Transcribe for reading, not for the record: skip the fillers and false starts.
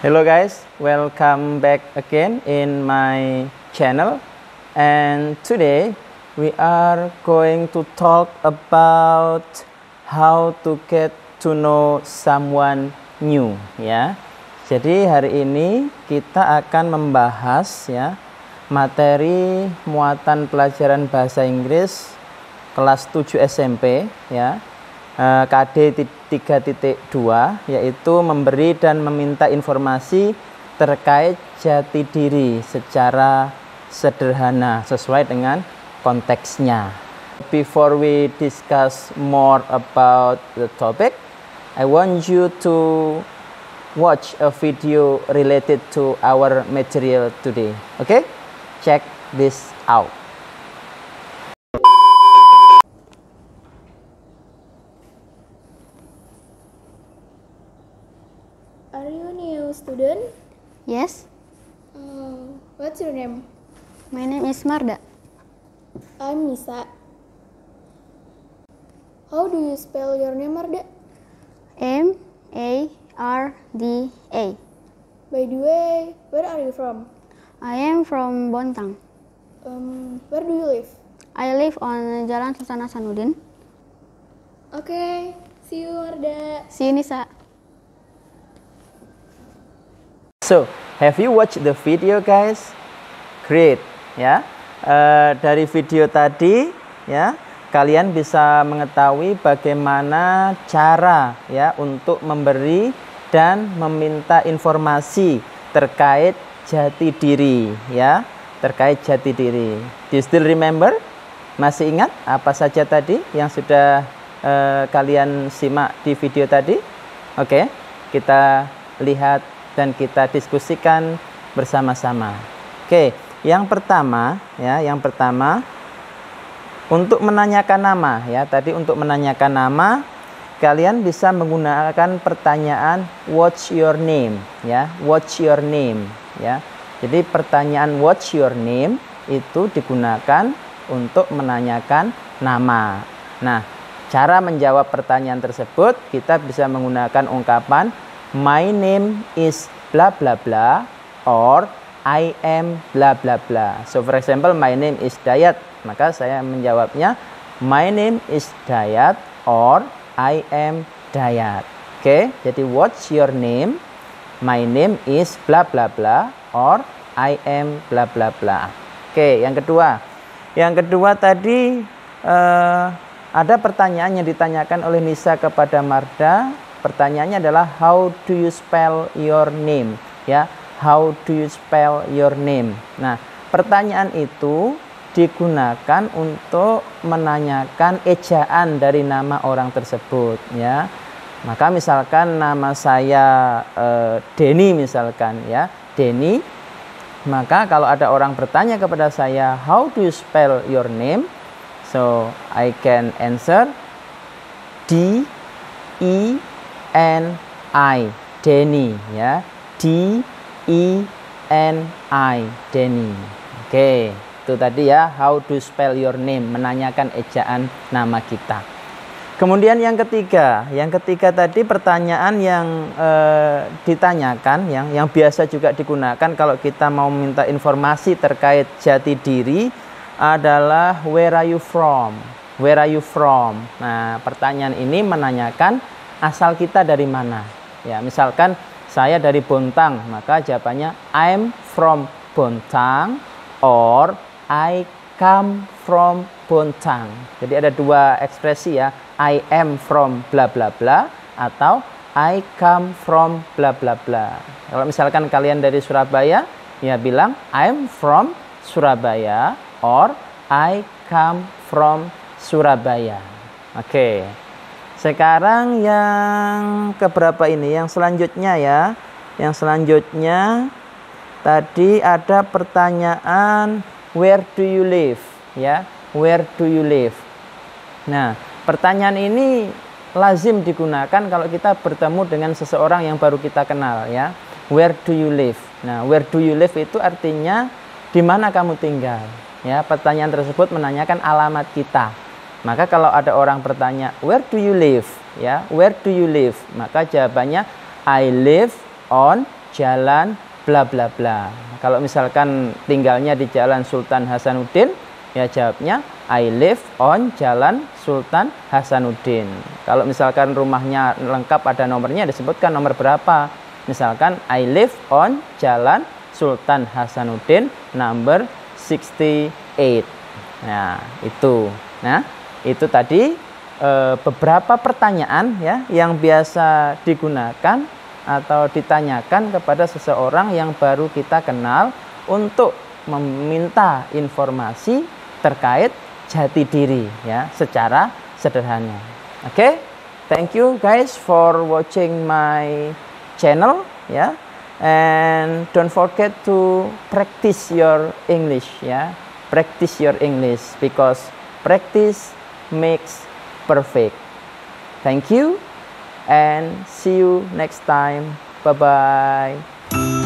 Hello guys, welcome back again in my channel, and today we are going to talk about how to get to know someone new ya. Jadi hari ini kita akan membahas ya materi muatan pelajaran bahasa Inggris kelas 7 SMP ya. KD 3.2 yaitu memberi dan meminta informasi terkait jati diri secara sederhana sesuai dengan konteksnya. Before we discuss more about the topic, I want you to watch a video related to our material today. Okay? Check this out. Are you a new student? Yes, What's your name? my name is Marda. I'm Nisa. How do you spell your name, Marda? M-A-R-D-A. By the way, where are you from? I am from Bontang. Where do you live? I live on Jalan Sultan Hasanuddin. Okay, see you, Marda. See you, Nisa. So, have you watched the video guys? Great ya. Dari video tadi ya, kalian bisa mengetahui bagaimana cara ya untuk memberi dan meminta informasi terkait jati diri ya, terkait jati diri. Do you still remember? Masih ingat apa saja tadi yang sudah kalian simak di video tadi? Oke, kita lihat dan kita diskusikan bersama-sama. Oke, yang pertama untuk menanyakan nama ya. Tadi untuk menanyakan nama kalian bisa menggunakan pertanyaan what's your name ya. What's your name ya. Jadi pertanyaan what's your name itu digunakan untuk menanyakan nama. Nah, cara menjawab pertanyaan tersebut kita bisa menggunakan ungkapan my name is bla bla bla or I am bla bla bla. So for example, my name is Dayat, maka saya menjawabnya my name is Dayat or I am Dayat. Oke, jadi what's your name? My name is bla bla bla or I am bla bla bla. Oke, yang kedua. Yang kedua tadi ada pertanyaan yang ditanyakan oleh Nisa kepada Marda. Pertanyaannya adalah how do you spell your name ya, how do you spell your name. Nah, pertanyaan itu digunakan untuk menanyakan ejaan dari nama orang tersebut ya. Maka misalkan nama saya Denny misalkan ya, Denny, maka kalau ada orang bertanya kepada saya how do you spell your name, so I can answer D-E-N-I, Denny ya, D-E-N-I, Denny. Oke, itu tadi ya how to spell your name, menanyakan ejaan nama kita. Kemudian yang ketiga tadi pertanyaan yang ditanyakan yang biasa juga digunakan kalau kita mau minta informasi terkait jati diri adalah where are you from? Where are you from? Nah, pertanyaan ini menanyakan asal kita dari mana. Ya, misalkan saya dari Bontang, maka jawabannya I'm from Bontang or I come from Bontang. Jadi ada dua ekspresi ya, I am from bla bla bla atau I come from bla bla bla. Kalau misalkan kalian dari Surabaya, ya bilang I'm from Surabaya or I come from Surabaya. Oke. Sekarang yang keberapa ini? Yang selanjutnya ya. Yang selanjutnya tadi ada pertanyaan where do you live ya? Where do you live? Nah, pertanyaan ini lazim digunakan kalau kita bertemu dengan seseorang yang baru kita kenal ya. Where do you live? Nah, where do you live itu artinya di mana kamu tinggal ya. Pertanyaan tersebut menanyakan alamat kita. Maka kalau ada orang bertanya, where do you live? Ya, where do you live? Maka jawabannya I live on jalan bla bla bla. Kalau misalkan tinggalnya di Jalan Sultan Hasanuddin, ya jawabnya I live on Jalan Sultan Hasanuddin. Kalau misalkan rumahnya lengkap ada nomornya, disebutkan nomor berapa. Misalkan I live on Jalan Sultan Hasanuddin number 68. Nah, itu. Nah, itu tadi beberapa pertanyaan ya yang biasa digunakan atau ditanyakan kepada seseorang yang baru kita kenal untuk meminta informasi terkait jati diri ya secara sederhana. Oke, thank you guys for watching my channel ya, and don't forget to practice your English ya, practice your English because practice makes perfect. Thank you and see you next time. Bye bye.